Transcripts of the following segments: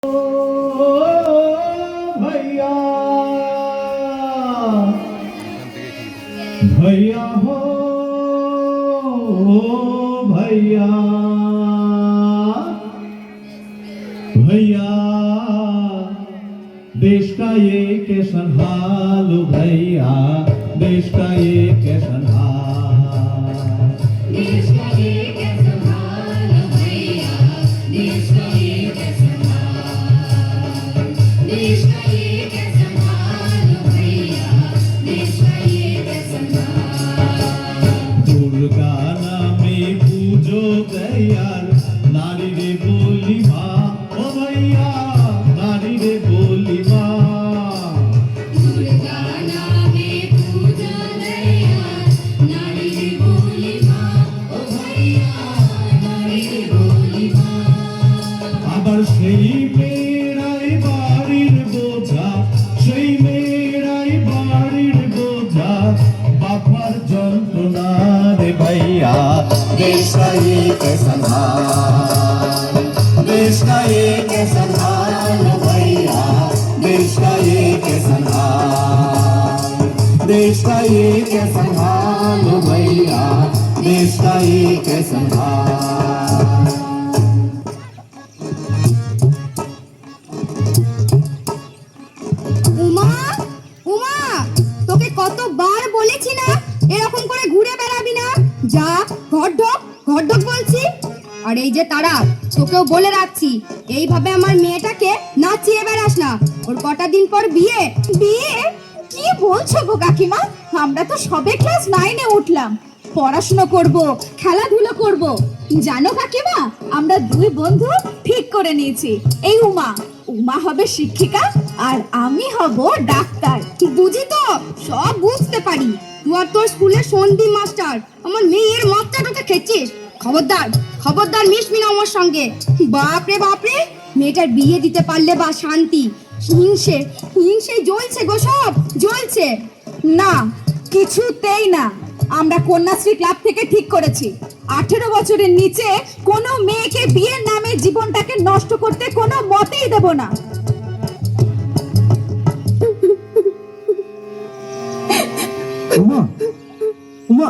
भैया भैया हो भैया भैया देश का ये कैसन हाल भैया देश का ये कैसन हाल देश का ये कैसन हाल भैया देश का ये कैसन हाल देश का ये कैसन हाल भैया देश का ये कैसन हाल दुर्गा नामे पूजो दयाल नारी रे बोली माँ ओ भैया नारी रे बोली माँ दुर्गा नामे पूजा दयाल नारी रे बोली माँ ओ भैया नारी रे बोली माँ আবার সেই মেয়েরাই বাড়ির বোঝা সেই মেয়েরাই বাড়ির বোঝা বাবার যন্ত্রণা রে ভাইয়া देश का ये कैसन हाल देश का ये कैसन हाल भैया देश का ये कैसन हाल देश का ये कैसन हाल भैया देश का ये कैसन हाल উমা উমা তোকে কতবার বলেছি না এরকম করে ঘুরে বেড়াবি না যা ঘর ঢোক বলছি। আর এই যে তারা তোকেও বলে রাখছি এইভাবে আমার মেয়েটাকে নাচিয়ে বেড়াস না ওর কটা দিন পর বিয়ে। বিয়ে কি বলছো গো কাকিমা আমরা তো সবে ক্লাস 9-এ উঠলাম পড়াশোনা করব খেলাধুলা করব জানো কাকিমা আমরা দুই বন্ধু ঠিক করে নিয়েছি এই উমা হবে শিক্ষিকা আর আমি হব ডাক্তার। বুঝি তো সব বুঝতে পারি তুই আর তোর স্কুলের সন্ধি মাস্টার আমার মেয়ের মাথাটাকে খেছিস। খবরদার মিশবি না আমার সঙ্গে। বাপরে মেয়েটার বিয়ে দিতে পারলে বা শান্তি হিংসে জ্বলছে গো সব জ্বলছে। না কিছুতেই না আমরা কন্যাশ্রী ক্লাব থেকে ঠিক করেছি 18 বছরের নিচে কোনো মেয়েকে বিয়ের নামে জীবনটাকে নষ্ট করতে কোনো মতেই দেব না। উমা উমা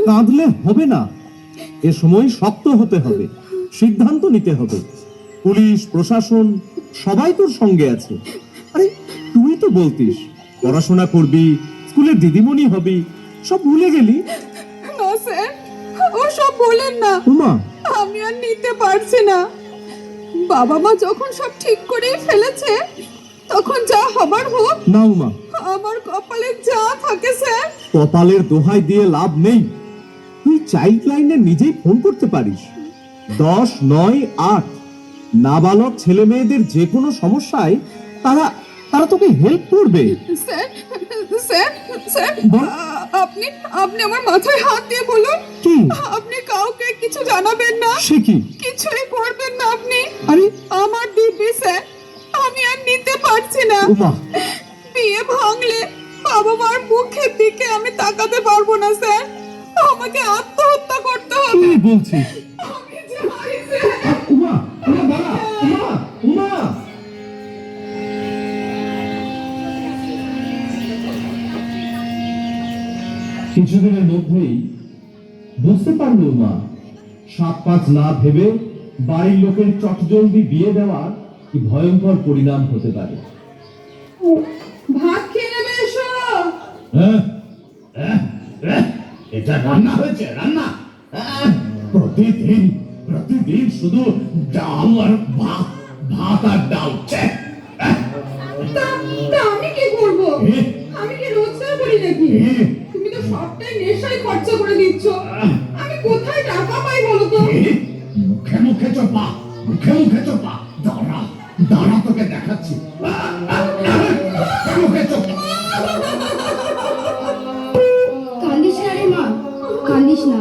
কাঁদলে হবে না এ সময় শক্ত হতে হবে সিদ্ধান্ত নিতে হবে পুলিশ প্রশাসন সবাই তোর সঙ্গে আছে। আরে তুই তো বলতিস পড়াশোনা করবি স্কুলের দিদিমণি হবি সব ভুলে গেলি। না স্যার ও সব বলেন না উমা আমি আর নিতে পারছি না। বাবা মা যখন সব ঠিক করে ফেলেছে তখন যা হবার হোক। না উমা আমার কপালে যা থাকে স্যার। কপালের দোহাই দিয়ে লাভ নেই তুই চাইল্ড লাইনে নিজেই ফোন করতে পারিস 10-9-8 নাবালক ছেলে মেয়েদের যে কোনো সমস্যায় তারা তোকে হেল্প করবে। স্যার স্যার স্যার বল। আপনি আমার মাথায় হাত দিয়ে বলুন কি আপনি কাউকে কিছু জানাবেন না সে কি কিছুই করবেন না আপনি। আরে আমার দিব্যি স্যার আমি আর নিতে পারছি না। উমা বিয়ে ভাঙলে বাবা মার মুখের দিকে আমি তাকাতে পারবো না স্যার আমাকে আত্মহত্যা করতে হবে। কি বলছিস আমি যাই স্যার। উমা উমা দাঁড়া উমা উমা কিছুদিনের মধ্যেই বুঝতে পারলো উমা 7-5 না ভেবে বাড়ির লোকের চটজলদি বিয়ে দেওয়ার কি ভয়ঙ্কর পরিণাম হতে পারে। ভাত খেয়ে নেবে এসো। এটা রান্না হয়েছে রান্না প্রতিদিন শুধু ডাল আর ভাত আর ডাল তা আমি কি করবো আমি কি রোজগার করি নাকি তুমি তো সবটাই নেশায় খরচা করে দিচ্ছ আমি কোথায় টাকা পাই বলো তো। মুখে চোপা দাঁড়া তোকে দেখাচ্ছি মুখে চোপা। কান্দিস না রে মা কান্দিস না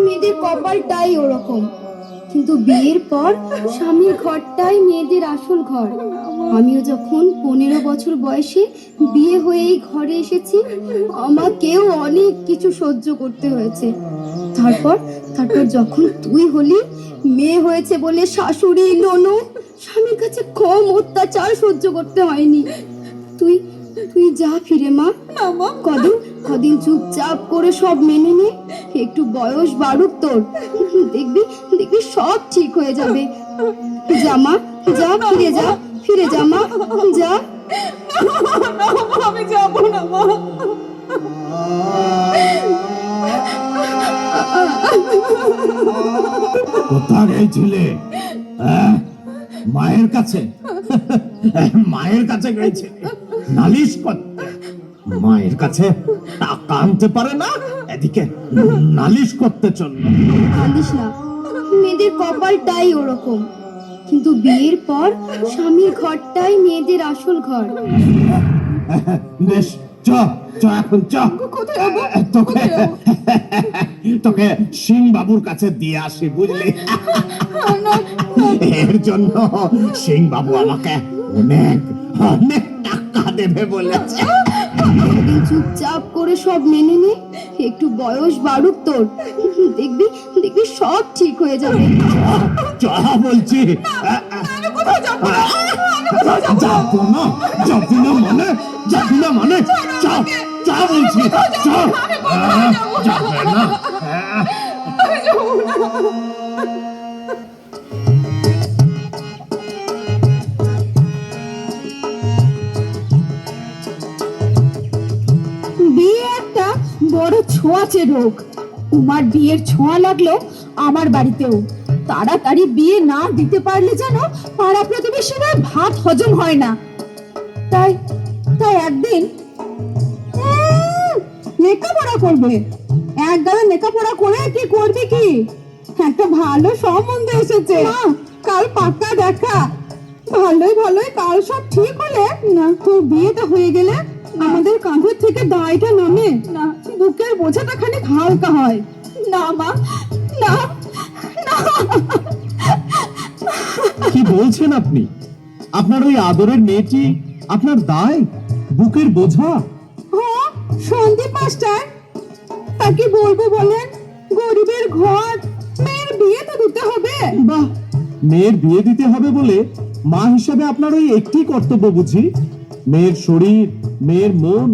মেয়েদের কপালটাই ওরকম কিন্তু বিয়ের পর স্বামীর ঘরটাই মেয়েদের আসল ঘর। আমিও যখন 15 বছর বয়সে বিয়ে হয়ে এই ঘরে এসেছি, আমাকেও অনেক কিছু সহ্য করতে হয়েছে। তারপর যখন তুই হলি, মেয়ে হয়েছে বলে শাশুড়ি ননদ স্বামীর কাছে কম অত্যাচার সহ্য করতে হয়নি। তুই তুই যা ফিরে মা। কদিন চুপচাপ করে সব মেনে নে, একটু বয়স বাড়ুক তোর, দেখবি সব ঠিক হয়ে যাবে। যা মা, যা, ফিরে যা মা, যা। আমি যাবো না মা। কোথায় গেছিলে? মায়ের কাছে? মায়ের কাছে গেছিলে নালিশ করতে? মায়ের কাছে টাকা আনতে পারে না, এদিকে নালিশ করতে চলল। কাঁদিস না, মেয়েদের কপালটাই ওরকম। কিন্তু বিয়ের পর স্বামীর ঘরটাই মেয়েদের আসল ঘর। বেশ, চ এখন চ। তোকে সিং বাবুর কাছে দিয়ে আসি, বুঝলি? এর জন্য সিং বাবু আমাকে অনেক অনেক টাকা দেবে বলেছে। চুপচাপ করে সব মেনে নে, একটু বয়স বাড়ুক তোর, দেখবি সব ঠিক হয়ে যাবে। চ বলছি। যাবি না মানে চ বলছি, যাবে না। বিয়ে একটা বড় ছোঁয়াচে রোগ। তোমার বিয়ের ছোঁয়া লাগলো আমার বাড়িতেও। তাড়াতাড়ি বিয়ে না দিতে পারলে যেন পাড়া প্রতিবেশীরা ভাত হজম হয় না। তাই একদিন লেখাপড়া করবে। এক গাদা লেখাপড়া করে কি করবি কি? একটা ভালো সম্বন্ধ এসেছে, কাল পাক্কা দেখা। ভালোই কাল সব ঠিক হলে না, তোর বিয়েটা হয়ে গেলে আমাদের কাঁধের থেকে দায়টা নামে না, বুকের বোঝাটা খানিক হালকা হয়। না মা, না। কি বলছেন আপনি? আপনার ওই আদরের মেয়েটি আপনার দায়, বুকের বোঝা? সন্দীপ মাস্টার, তা কি বলবো বলেন? গরিবের ঘর, মেয়ের বিয়ে তো দিতে হবে। বাহ, মেয়ের বিয়ে দিতে হবে বলে মা হিসেবে আপনার ওই একটি কর্তব্য বুঝি? মেয়ের শরীর, মেয়ের মন,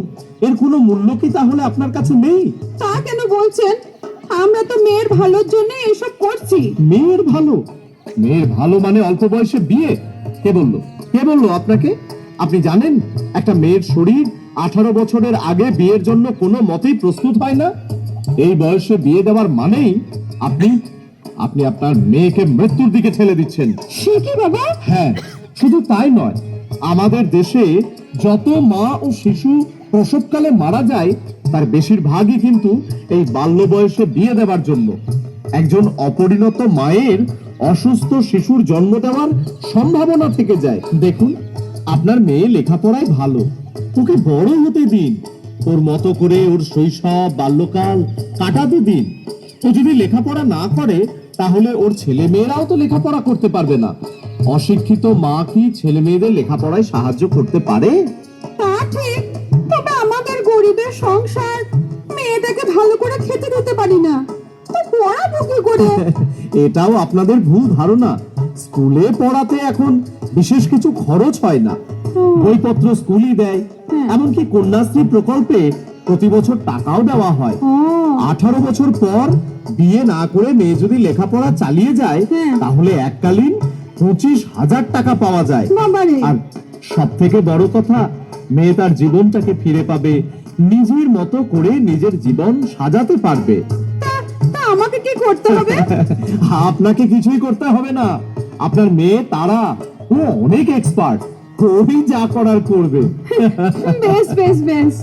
এর কোনো মূল্য কি তাহলে আপনার কাছে নেই? তা কেন বলছেন? আমরা তো মেয়ের ভালোর জন্য এসব করছি। মেয়ের ভালো মানে অল্প বয়সে বিয়ে? কে বললো আপনাকে? আপনি জানেন একটা মেয়ের শরীর 18 বছরের আগে বিয়ের জন্য কোনো মতেই প্রস্তুত হয় না। এই বয়সে বিয়ে দেওয়ার মানেই আপনি আপনার মেয়েকে মৃত্যুর দিকে ঠেলে দিচ্ছেন। সে কি বাবা? হ্যাঁ, শুধু তাই নয়, আমাদের দেশে যত মা ও শিশু প্রসবকালে মারা যায় তার বেশিরভাগই কিন্তু এই বাল্য বয়সে বিয়ে দেওয়ার জন্য। একজন অপরিণত মায়ের অসুস্থ শিশুর জন্ম দেওয়ার সম্ভাবনা থেকে যায়। দেখুন, আপনার মেয়ে লেখাপড়ায় ভালো, ওকে বড় হতে দিন, ওর মতো করে ওর শৈশব বাল্যকাল কাটাতে দিন। ও যদি লেখাপড়া না করে তাহলে ওর ছেলে মেয়েরাও তো লেখাপড়া করতে পারবে না। অশিক্ষিত মা কি ছেলে মেয়েদের লেখাপড়ায় সাহায্য করতে পারে? তা ঠিক, তবে আমাদের গরিবের সংসার, মেয়েটাকে ভালো করে খেতে দিতে পারি না, তো পড়াবো কি করে? এটাও আপনাদের ভুল ধারণা। স্কুলে পড়াতে এখন বিশেষ কিছু খরচ হয় না, বইপত্র স্কুলই দেয়। এমনকি কন্যাশ্রী প্রকল্পে প্রতি বছর টাকাও দেওয়া হয়। 18 বছর পর বিয়ে না করে মেয়ে যদি লেখাপড়া চালিয়ে যায় তাহলে এককালীন 25,000 টাকা পাওয়া যায়। আর সব থেকে বড় কথা, মেয়ে তার জীবনটাকে ফিরে পাবে, নিজের মতো করে নিজের জীবন সাজাতে পারবে। তা আমাকে কি করতে হবে? আপনাকে কিছুই করতে হবে না। আপনার মেয়ে তারা, ও অনেক এক্সপার্ট, ওই যা করার করবে। বেশ।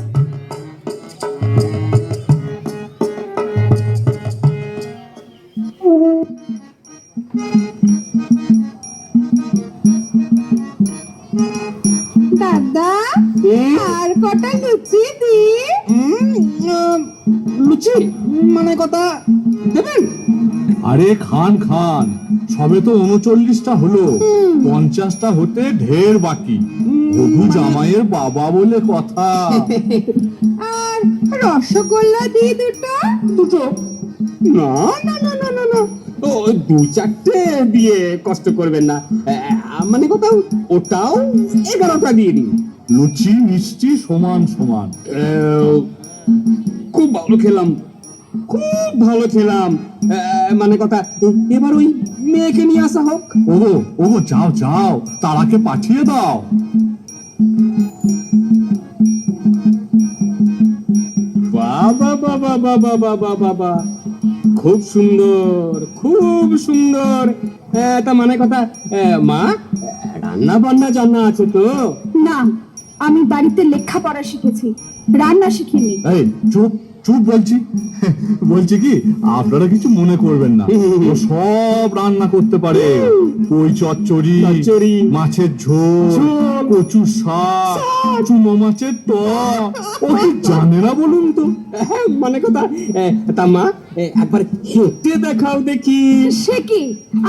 দাদা, আর কটা লুচি দি? লুচি মানে কথা দেবেন? আরে খান, সবে তো 39টা হলো, 50টা হতে ঢের বাকি। বধূ জামাইয়ের বাবা বলে কথা। আর রসগোল্লা দিই দুটো। দুটো? না না না না না না, ও 2-4টে দিয়ে কষ্ট করবেন না। মানে কোথাও ওটাও 11টা দিয়ে দিন। লুচি মিষ্টি সমান সমান। খুব ভালো খেলাম, খুব ভালো খেলাম। মানে কথা, এবার ওই মেয়েকে নিয়ে আসা হোক। ওগো ওগো, যাও যাও, তারাকে পাঠিয়ে দাও। বাবা বাবা বাবা বাবা বাবা, খুব সুন্দর, খুব সুন্দর। তা মানে কথা, মা রান্না বান্না জানা আছে তো? না, আমি বাড়িতে লেখাপড়া শিখেছি, রান্না শিখিনি। এই চুপ চুপ বলছি। বলছি কি, আপনারা কিছু মনে করবেন না, ও সব রান্না করতে পারে। কই চচ্চড়ি, চচ্চড়ি, মাছের ঝোল, ঝোল, কচু শাক, চুনো মাছের টক, ও কি জানে না বলুন তো? মানে কথা, তা মা একবার হেঁটে দেখাও দেখি। সে কি,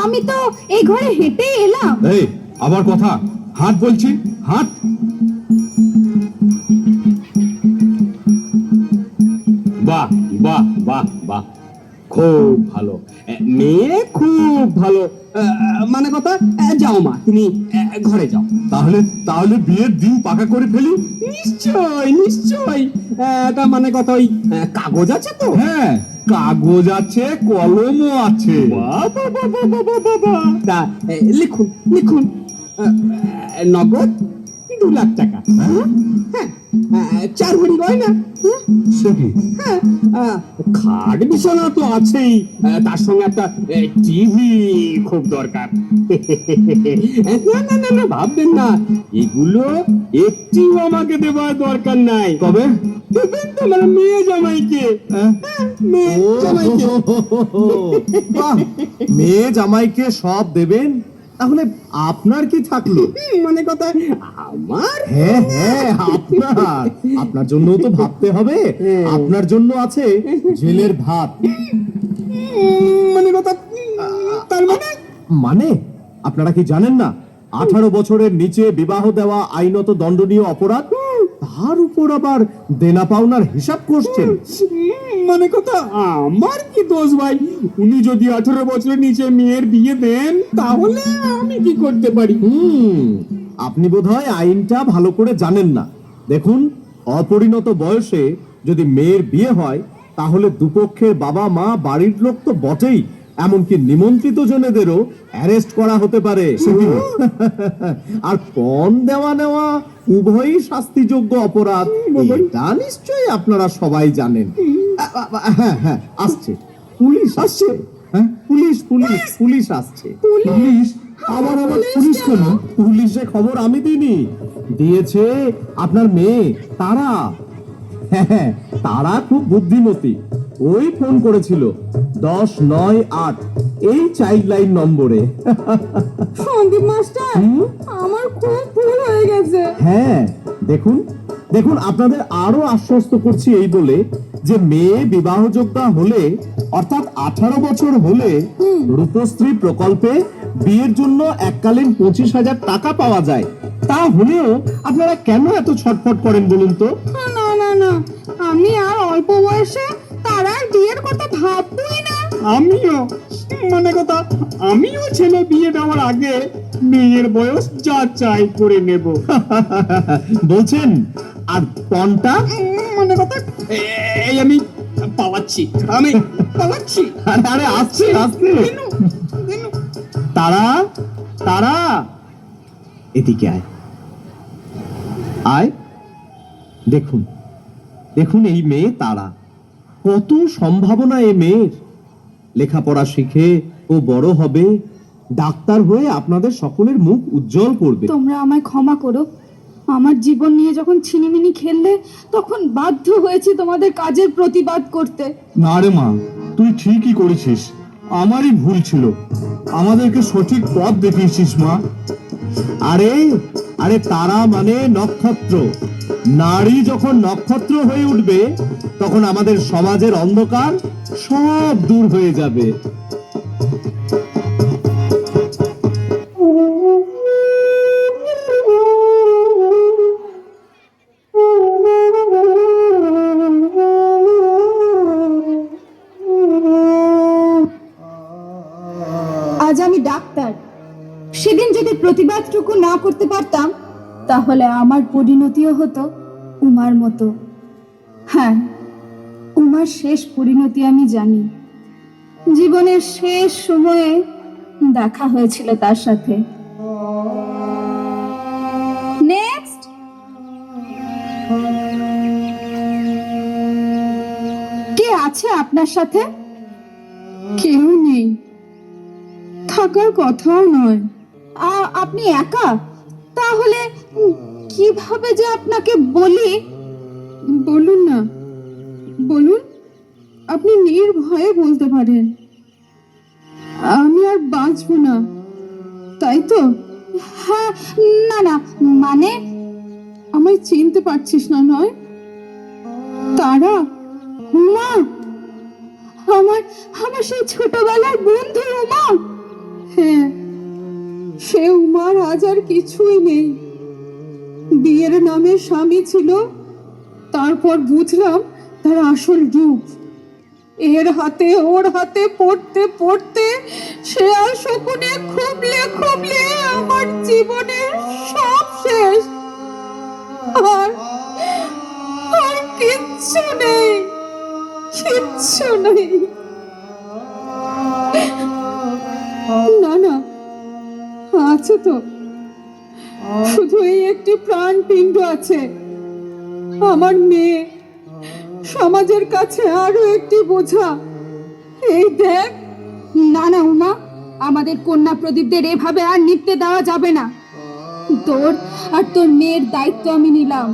আমি তো এই ঘরে হেঁটেই এলাম। এই আবার কথা, হাট বলছি, হাট। বাহ বাহ বাহ বাহ, খুব ভালো মেয়ে, খুব ভালো। মানে কথা, যাও মা, তুমি ঘরে যাও। তাহলে তাহলে বিয়ের দিন পাকা করে ফেলি। নিশ্চয় নিশ্চয়। তা মানে কথা, ওই কাগজ আছে তো? হ্যাঁ, কাগজ আছে, কলমও আছে। বাবা বাবা বাবা বাবা, তা লিখুন লিখুন। নগদ 2 লাখ টাকা। হ্যাঁ, 4 ভরি গয়না। সে কি? হ্যাঁ, খাট বিছানা তো আছেই, তার সঙ্গে একটা টিভি খুব দরকার। না না না না, ভাববেন না, এগুলো একটিও আমাকে দেওয়ার দরকার নাই। কবে দেবেন তো আমার মেয়ে জামাইকে। হ্যাঁ? মেয়ে জামাইকে। বাহ, মেয়ে জামাইকে সব দেবেন, তাহলে আপনার কি থাকলো? মানে কথা, আমার হ্যাঁ হ্যাঁ, আপনার আপনার জন্য তো ভাবতে হবে। আপনার জন্য আছে জেলের ভাত। মানে কথা, তার মানে মানে আপনারা কি জানেন না, 18 বছরের নিচে বিবাহ দেওয়া আইনত দণ্ডনীয় অপরাধ, তার উপর আবার দেনা পাওনার হিসাব করছেন। মানে কথা, আমার কি দোষ ভাই? উনি যদি 18 বছরের নিচে মেয়ের বিয়ে দেন, তাহলে আমি কি করতে পারি? আপনি বোধহয় আইনটা ভালো করে জানেন না। দেখুন, অপরিণত বয়সে যদি মেয়ের বিয়ে হয়, তাহলে দুপক্ষের বাবা মা, বাড়ির লোক তো বটেই, এমনকি নিমন্ত্রিত জনেদেরও অ্যারেস্ট করা হতে পারে। আর পণ দেওয়া নেওয়া উভয়ই শাস্তিযোগ্য অপরাধ, এটা নিশ্চয়ই আপনারা সবাই জানেন। হ্যাঁ হ্যাঁ, আসছে পুলিশ, আসছে। হ্যাঁ, পুলিশ পুলিশ পুলিশ আসছে। পুলিশ? আবার আবার পুলিশ কেন? পুলিশে খবর আমি দিইনি, দিয়েছে আপনার মেয়ে তারা। হ্যাঁ, তারা খুব বুদ্ধিমতী। ওই ফোন করেছিল 1098 এই চাইল্ড লাইন নম্বরে। সন্দীপ মাস্টার, আমার খুব ভুল হয়ে গেছে। হ্যাঁ, দেখুন দেখুন, আপনাদের আরো আশ্বস্ত করছি এই বলে যে মেয়ে বিবাহযোগ্যা হলে, অর্থাৎ 18 বছর হলে, রূপশ্রী প্রকল্পে বিয়ের জন্য এককালীন 25,000 টাকা পাওয়া যায়। তা হলেও আপনারা কেন এত ছটফট করেন বলুন তো? না না না, আমি আর অল্প বয়সে তারার বিয়ের কথা ভাববই না। আমিও, মানে কথা, আমিও ছেলে বিয়ে দেওয়ার আগে মেয়ের বয়স যাচাই করে নেব। বলছেন? আর পণটা? মানে কথা, এই আমি পালাচ্ছি, আমি পালাচ্ছি। আরে আরে, আসছে আসছে। তারা তারা, এদিকে আয় আয়। দেখুন দেখুন, এই মেয়ে তারা, কত সম্ভাবনা এই মেয়ের। লেখাপড়া শিখে ও বড় হবে, ডাক্তার হয়ে আপনাদের সকলের মুখ উজ্জ্বল করবে। তোমরা আমায় ক্ষমা করো, আমার জীবন নিয়ে যখন ছিনিমিনি খেললে, তখন বাধ্য হয়েছি তোমাদের কাজের প্রতিবাদ করতে। না রে মা, তুই ঠিকই করেছিস, আমারই ভুল ছিল। আমাদেরকে সঠিক পথ দেখিয়েছিস মা। আরে আরে, তারা মানে নক্ষত্র। নারী যখন নক্ষত্র হয়ে উঠবে, তখন আমাদের সমাজের অন্ধকার সব দূর হয়ে যাবে। আজ আমি ডাক্তার। সেদিন যদি প্রতিবাদটুকু না করতে পারতাম তাহলে আমার পরিণতিও হতো উমার মতো। হ্যাঁ, উমার শেষ পরিণতি আমি জানি। জীবনের শেষ সময়ে দেখা হয়েছিল তার সাথে। নেক্সট। কে আছে আপনার সাথে? কেউ নেই, থাকার কথাও নয়। আপনি একা? তাহলে কিভাবে যে আপনাকে বলি। বলুন না, বলুন, আপনি নির্ভয়ে বলতে পারেন। আমি আর বাঁচবো না, তাই তো? হ্যাঁ, না না, মানে আমায় চিনতে পারছিস না নয়? তারা, উমা, আমার আমার সেই ছোটবেলার বন্ধু উমা। হ্যাঁ, সে উমার আজ আর কিছুই নেই। বিয়ের নামে স্বামী ছিল, তারপর বুঝলাম তার আসল রূপ। এর হাতে ওর হাতে পড়তে পড়তে সে আর শকুনে খুবলে খুবলে আমার জীবনে সব শেষ। আর আর কিচ্ছু নেই, কিচ্ছু নেই। না না, আছে তো, শুধু এই একটি প্রাণ পিণ্ড আছে, আমার মেয়ে। সমাজের কাছে আরো একটি বোঝা। এই দেখ। না না উমা, আমাদের কন্যা প্রদীপদের এভাবে আর নিতে দেওয়া যাবে না। তোর আর তোর মেয়ের দায়িত্ব আমি নিলাম।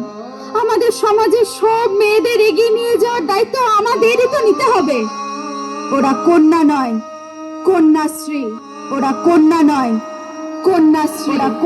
আমাদের সমাজের সব মেয়েদের এগিয়ে নিয়ে যাওয়ার দায়িত্ব আমাদেরই তো নিতে হবে। ওরা কন্যা নয়, কন্যাশ্রী। ওরা কন্যা নয়, কন্যাশ্রী।